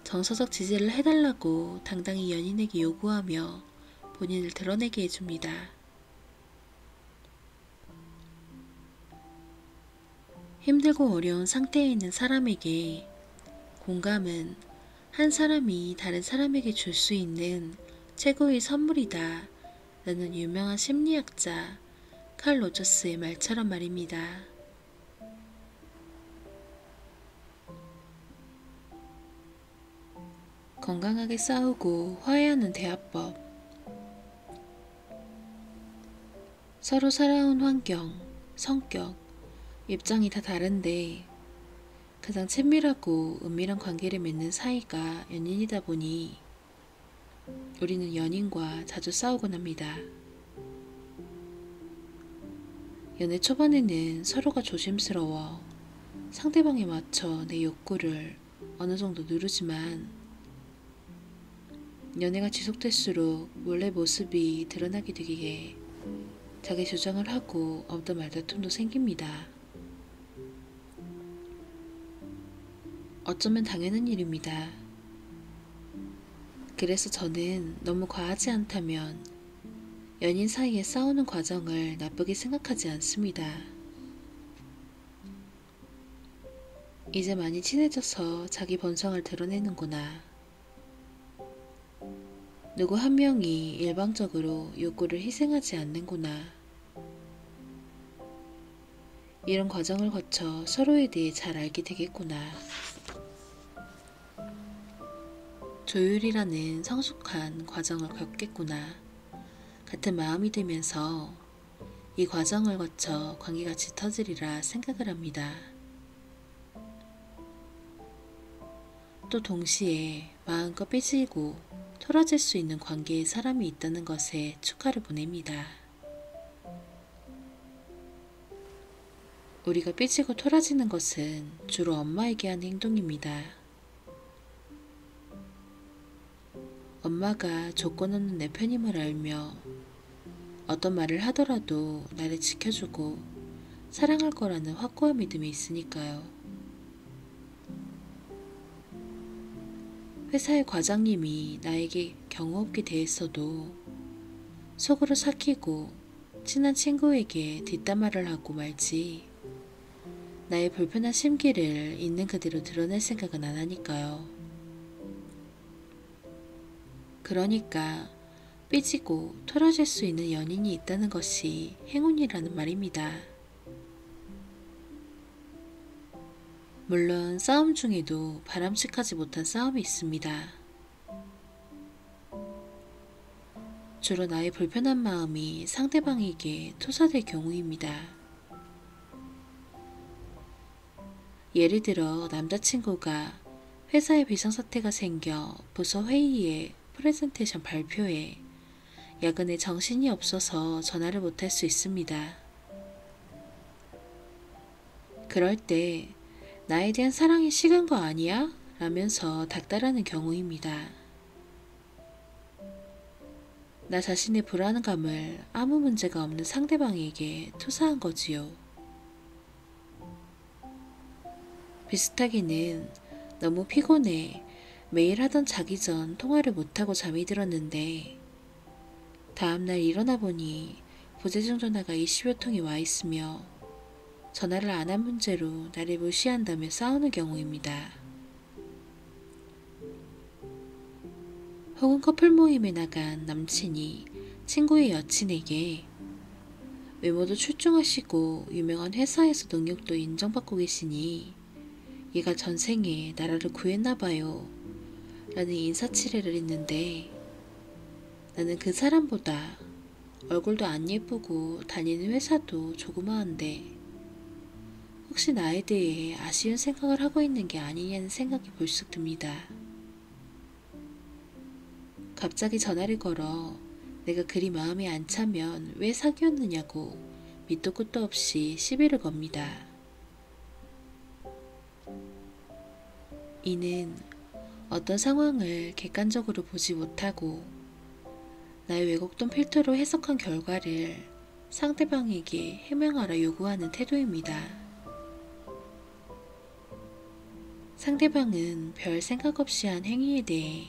정서적 지지를 해달라고 당당히 연인에게 요구하며 본인을 드러내게 해줍니다. 힘들고 어려운 상태에 있는 사람에게 공감은 한 사람이 다른 사람에게 줄 수 있는 최고의 선물이다 라는 유명한 심리학자 칼 로저스의 말처럼 말입니다. 건강하게 싸우고 화해하는 대화법. 서로 살아온 환경, 성격, 입장이 다 다른데 가장 친밀하고 은밀한 관계를 맺는 사이가 연인이다 보니 우리는 연인과 자주 싸우곤 합니다. 연애 초반에는 서로가 조심스러워 상대방에 맞춰 내 욕구를 어느 정도 누르지만 연애가 지속될수록 원래 모습이 드러나게 되기에 자기 주장을 하고 없던 말다툼도 생깁니다. 어쩌면 당연한 일입니다. 그래서 저는 너무 과하지 않다면 연인 사이에 싸우는 과정을 나쁘게 생각하지 않습니다. 이제 많이 친해져서 자기 본성을 드러내는구나. 누구 한 명이 일방적으로 욕구를 희생하지 않는구나. 이런 과정을 거쳐 서로에 대해 잘 알게 되겠구나. 조율이라는 성숙한 과정을 겪겠구나. 같은 마음이 들면서 이 과정을 거쳐 관계가 짙어지리라 생각을 합니다. 또 동시에 마음껏 삐지고 토라질 수 있는 관계에 사람이 있다는 것에 축하를 보냅니다. 우리가 삐지고 토라지는 것은 주로 엄마에게 하는 행동입니다. 엄마가 조건 없는 내 편임을 알며 어떤 말을 하더라도 나를 지켜주고 사랑할 거라는 확고한 믿음이 있으니까요. 회사의 과장님이 나에게 경우 없게 대했어도 속으로 삭히고 친한 친구에게 뒷담화를 하고 말지 나의 불편한 심기를 있는 그대로 드러낼 생각은 안 하니까요. 그러니까 삐지고 털어질 수 있는 연인이 있다는 것이 행운이라는 말입니다. 물론 싸움 중에도 바람직하지 못한 싸움이 있습니다. 주로 나의 불편한 마음이 상대방에게 토사될 경우입니다. 예를 들어 남자친구가 회사에 비상사태가 생겨 부서 회의에 프레젠테이션 발표에 야근에 정신이 없어서 전화를 못할 수 있습니다. 그럴 때 나에 대한 사랑이 식은 거 아니야? 라면서 닥달하는 경우입니다. 나 자신의 불안감을 아무 문제가 없는 상대방에게 투사한 거지요. 비슷하게는 너무 피곤해 매일 하던 자기 전 통화를 못하고 잠이 들었는데 다음날 일어나 보니 부재중 전화가 20여 통이 와 있으며 전화를 안 한 문제로 나를 무시한다며 싸우는 경우입니다. 혹은 커플 모임에 나간 남친이 친구의 여친에게 외모도 출중하시고 유명한 회사에서 능력도 인정받고 계시니 얘가 전생에 나라를 구했나봐요 라는 인사치레를 했는데 나는 그 사람보다 얼굴도 안 예쁘고 다니는 회사도 조그마한데 혹시 나에 대해 아쉬운 생각을 하고 있는 게 아니냐는 생각이 불쑥 듭니다. 갑자기 전화를 걸어 내가 그리 마음에 안 차면 왜 사귀었느냐고 밑도 끝도 없이 시비를 겁니다. 이는 어떤 상황을 객관적으로 보지 못하고 나의 왜곡된 필터로 해석한 결과를 상대방에게 해명하라 요구하는 태도입니다. 상대방은 별 생각 없이 한 행위에 대해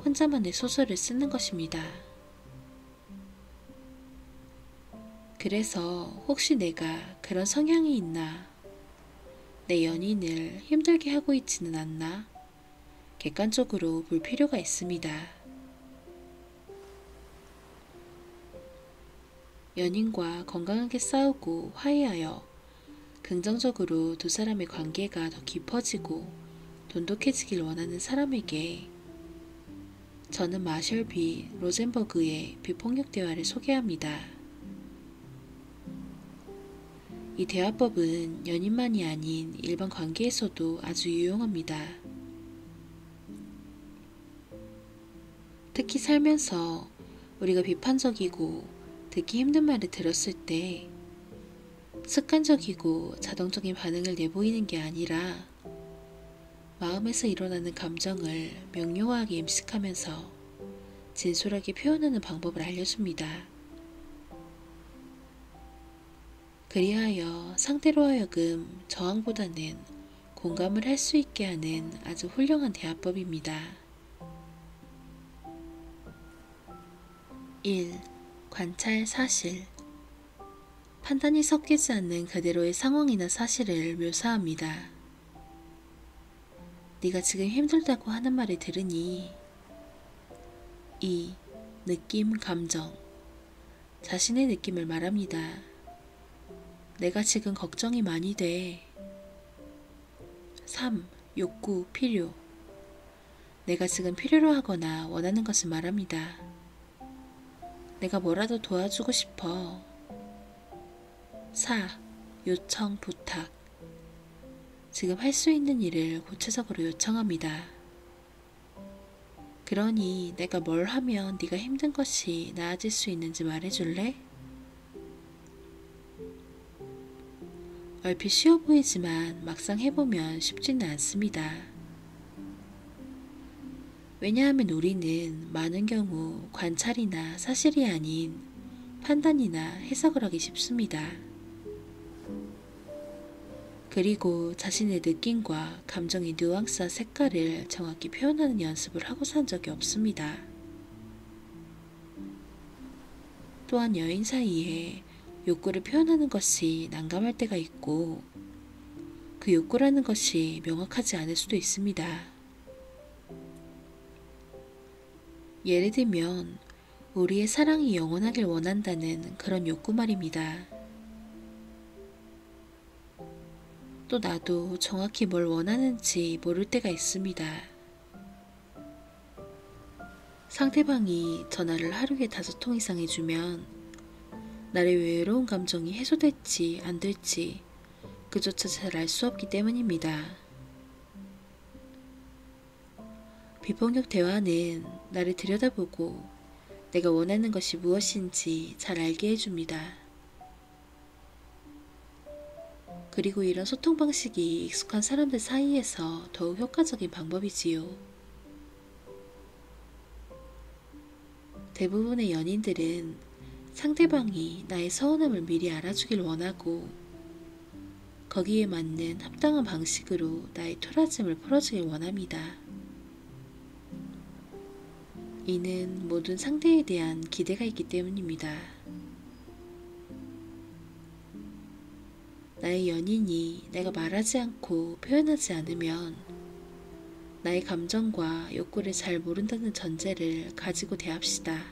혼자만의 소설을 쓰는 것입니다. 그래서 혹시 내가 그런 성향이 있나, 내 연인을 힘들게 하고 있지는 않나, 객관적으로 볼 필요가 있습니다. 연인과 건강하게 싸우고 화해하여 긍정적으로 두 사람의 관계가 더 깊어지고 돈독해지길 원하는 사람에게 저는 마셜 B. 로젠버그의 비폭력 대화를 소개합니다. 이 대화법은 연인만이 아닌 일반 관계에서도 아주 유용합니다. 특히 살면서 우리가 비판적이고 듣기 힘든 말을 들었을 때 습관적이고 자동적인 반응을 내보이는 게 아니라 마음에서 일어나는 감정을 명료하게 임식하면서 진솔하게 표현하는 방법을 알려줍니다. 그리하여 상대로 하여금 저항보다는 공감을 할 수 있게 하는 아주 훌륭한 대화법입니다. 1. 관찰 사실. 판단이 섞이지 않는 그대로의 상황이나 사실을 묘사합니다. 네가 지금 힘들다고 하는 말을 들으니 2. 느낌, 감정. 자신의 느낌을 말합니다. 내가 지금 걱정이 많이 돼. 3. 욕구, 필요. 내가 지금 필요로 하거나 원하는 것을 말합니다. 내가 뭐라도 도와주고 싶어. 4. 요청, 부탁. 지금 할 수 있는 일을 구체적으로 요청합니다. 그러니 내가 뭘 하면 네가 힘든 것이 나아질 수 있는지 말해줄래? 얼핏 쉬워 보이지만 막상 해보면 쉽지는 않습니다. 왜냐하면 우리는 많은 경우 관찰이나 사실이 아닌 판단이나 해석을 하기 쉽습니다. 그리고 자신의 느낌과 감정의 뉘앙스와 색깔을 정확히 표현하는 연습을 하고 산 적이 없습니다. 또한 여인 사이에 욕구를 표현하는 것이 난감할 때가 있고 그 욕구라는 것이 명확하지 않을 수도 있습니다. 예를 들면 우리의 사랑이 영원하길 원한다는 그런 욕구 말입니다. 또 나도 정확히 뭘 원하는지 모를 때가 있습니다. 상대방이 전화를 하루에 5통 이상 해주면 나의 외로운 감정이 해소될지 안 될지 그조차 잘 알 수 없기 때문입니다. 비폭력 대화는 나를 들여다보고 내가 원하는 것이 무엇인지 잘 알게 해줍니다. 그리고 이런 소통 방식이 익숙한 사람들 사이에서 더욱 효과적인 방법이지요. 대부분의 연인들은 상대방이 나의 서운함을 미리 알아주길 원하고 거기에 맞는 합당한 방식으로 나의 토라짐을 풀어주길 원합니다. 이는 모든 상대에 대한 기대가 있기 때문입니다. 나의 연인이 내가 말하지 않고 표현하지 않으면 나의 감정과 욕구를 잘 모른다는 전제를 가지고 대합시다.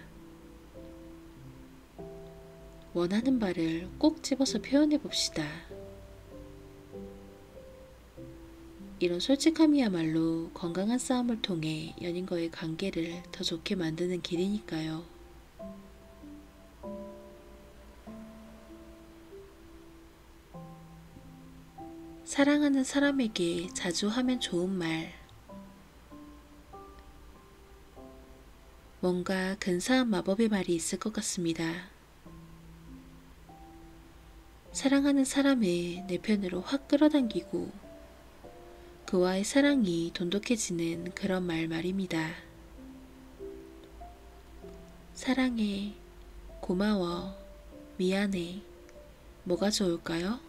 원하는 바를 꼭 집어서 표현해 봅시다. 이런 솔직함이야말로 건강한 싸움을 통해 연인과의 관계를 더 좋게 만드는 길이니까요. 사랑하는 사람에게 자주 하면 좋은 말. 뭔가 근사한 마법의 말이 있을 것 같습니다. 사랑하는 사람을 내 편으로 확 끌어당기고 그와의 사랑이 돈독해지는 그런 말 말입니다. 사랑해, 고마워, 미안해, 뭐가 좋을까요?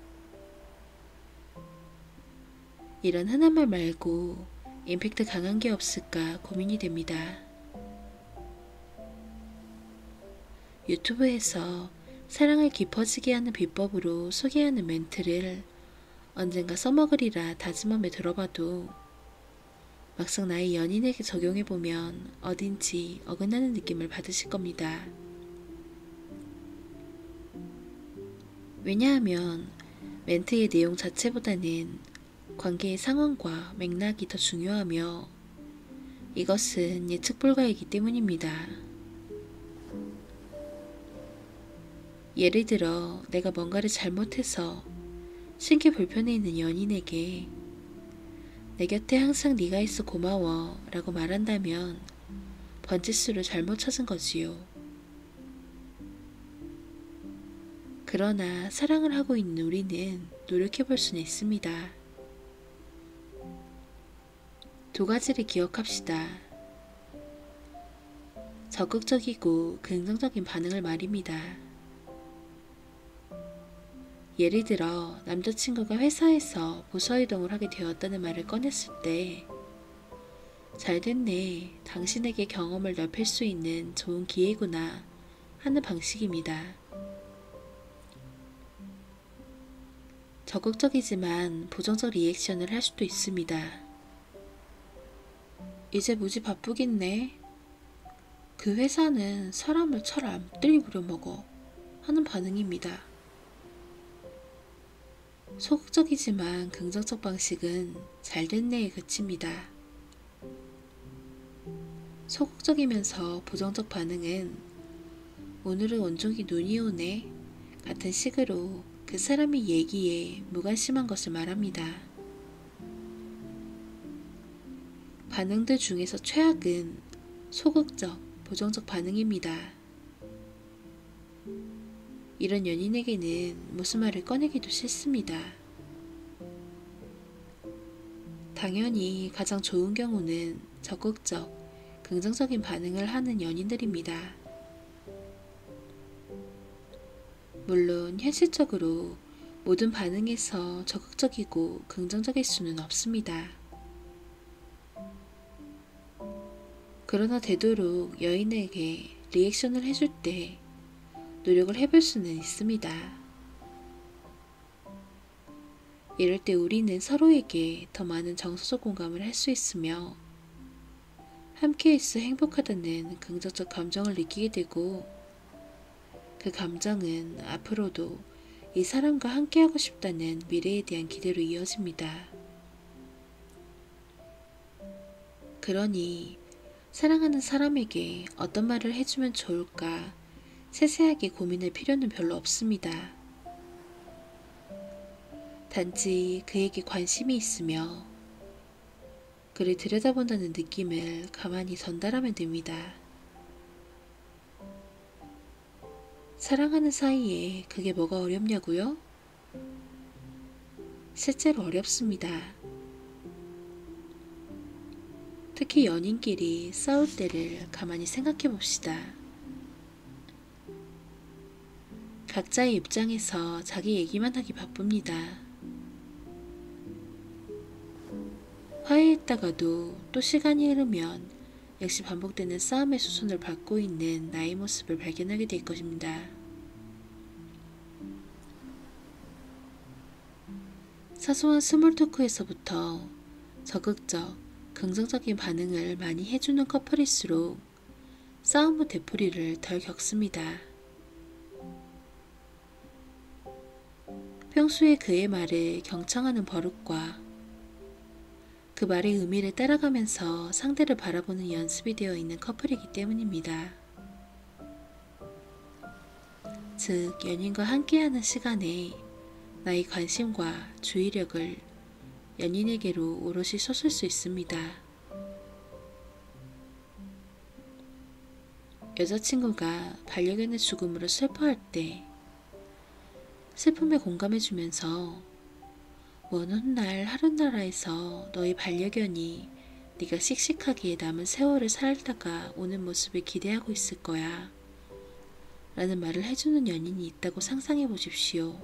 이런 흔한 말 말고 임팩트 강한 게 없을까 고민이 됩니다. 유튜브에서 사랑을 깊어지게 하는 비법으로 소개하는 멘트를 언젠가 써먹으리라 다짐하며 들어봐도 막상 나의 연인에게 적용해보면 어딘지 어긋나는 느낌을 받으실 겁니다. 왜냐하면 멘트의 내용 자체보다는 관계의 상황과 맥락이 더 중요하며 이것은 예측 불가이기 때문입니다. 예를 들어 내가 뭔가를 잘못해서 신기 불편해 있는 연인에게 내 곁에 항상 네가 있어 고마워 라고 말한다면 번지수를 잘못 찾은 거지요. 그러나 사랑을 하고 있는 우리는 노력해 볼 수는 있습니다. 두 가지를 기억합시다. 적극적이고 긍정적인 반응을 말입니다. 예를 들어 남자친구가 회사에서 부서 이동을 하게 되었다는 말을 꺼냈을 때 잘 됐네, 당신에게 경험을 넓힐 수 있는 좋은 기회구나 하는 방식입니다. 적극적이지만 부정적 리액션을 할 수도 있습니다. 이제 무지 바쁘겠네. 그 회사는 사람을 잘 안 들이부려 먹어 하는 반응입니다. 소극적이지만 긍정적 방식은 잘 됐네에 그칩니다. 소극적이면서 부정적 반응은 오늘은 온종일 눈이 오네 같은 식으로 그 사람의 얘기에 무관심한 것을 말합니다. 반응들 중에서 최악은 소극적, 부정적 반응입니다. 이런 연인에게는 무슨 말을 꺼내기도 싫습니다. 당연히 가장 좋은 경우는 적극적, 긍정적인 반응을 하는 연인들입니다. 물론 현실적으로 모든 반응에서 적극적이고 긍정적일 수는 없습니다. 그러나 되도록 여인에게 리액션을 해줄 때 노력을 해볼 수는 있습니다. 이럴 때 우리는 서로에게 더 많은 정서적 공감을 할 수 있으며 함께 있어 행복하다는 긍정적 감정을 느끼게 되고 그 감정은 앞으로도 이 사람과 함께하고 싶다는 미래에 대한 기대로 이어집니다. 그러니 사랑하는 사람에게 어떤 말을 해주면 좋을까 세세하게 고민할 필요는 별로 없습니다. 단지 그에게 관심이 있으며 그를 들여다본다는 느낌을 가만히 전달하면 됩니다. 사랑하는 사이에 그게 뭐가 어렵냐고요? 실제로 어렵습니다. 특히 연인끼리 싸울 때를 가만히 생각해 봅시다. 각자의 입장에서 자기 얘기만 하기 바쁩니다. 화해했다가도 또 시간이 흐르면 역시 반복되는 싸움의 수순을 밟고 있는 나의 모습을 발견하게 될 것입니다. 사소한 스몰 토크에서부터 적극적, 긍정적인 반응을 많이 해주는 커플일수록 싸움 후 되풀이를 덜 겪습니다. 평소에 그의 말을 경청하는 버릇과 그 말의 의미를 따라가면서 상대를 바라보는 연습이 되어 있는 커플이기 때문입니다. 즉, 연인과 함께하는 시간에 나의 관심과 주의력을 연인에게로 오롯이 쏟을 수 있습니다. 여자친구가 반려견의 죽음으로 슬퍼할 때 슬픔에 공감해주면서 먼 훗날 하루나라에서 너의 반려견이 네가 씩씩하게 남은 세월을 살다가 오는 모습을 기대하고 있을 거야 라는 말을 해주는 연인이 있다고 상상해 보십시오.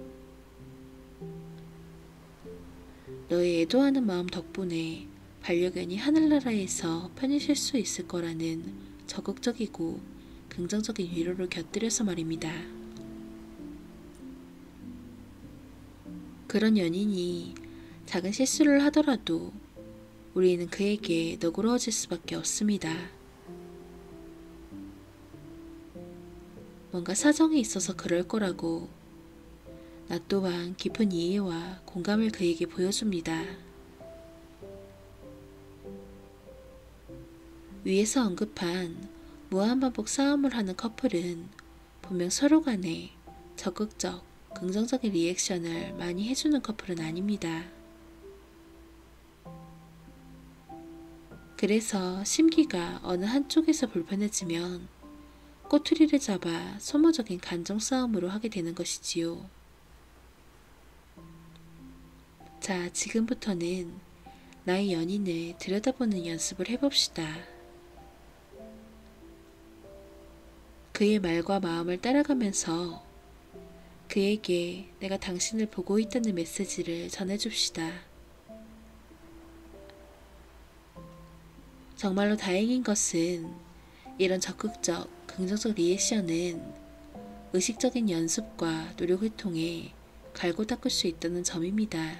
너의 애도하는 마음 덕분에 반려견이 하늘나라에서 편히 쉴 수 있을 거라는 적극적이고 긍정적인 위로를 곁들여서 말입니다. 그런 연인이 작은 실수를 하더라도 우리는 그에게 너그러워질 수밖에 없습니다. 뭔가 사정이 있어서 그럴 거라고 나 또한 깊은 이해와 공감을 그에게 보여줍니다. 위에서 언급한 무한반복 싸움을 하는 커플은 분명 서로 간에 적극적, 긍정적인 리액션을 많이 해주는 커플은 아닙니다. 그래서 심기가 어느 한쪽에서 불편해지면 꼬투리를 잡아 소모적인 감정 싸움으로 하게 되는 것이지요. 자, 지금부터는 나의 연인을 들여다보는 연습을 해봅시다. 그의 말과 마음을 따라가면서 그에게 내가 당신을 보고 있다는 메시지를 전해줍시다. 정말로 다행인 것은 이런 적극적, 긍정적 리액션은 의식적인 연습과 노력을 통해 갈고 닦을 수 있다는 점입니다.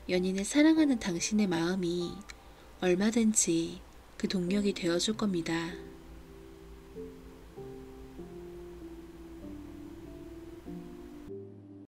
연인을 사랑하는 당신의 마음이 얼마든지 그 동력이 되어줄 겁니다.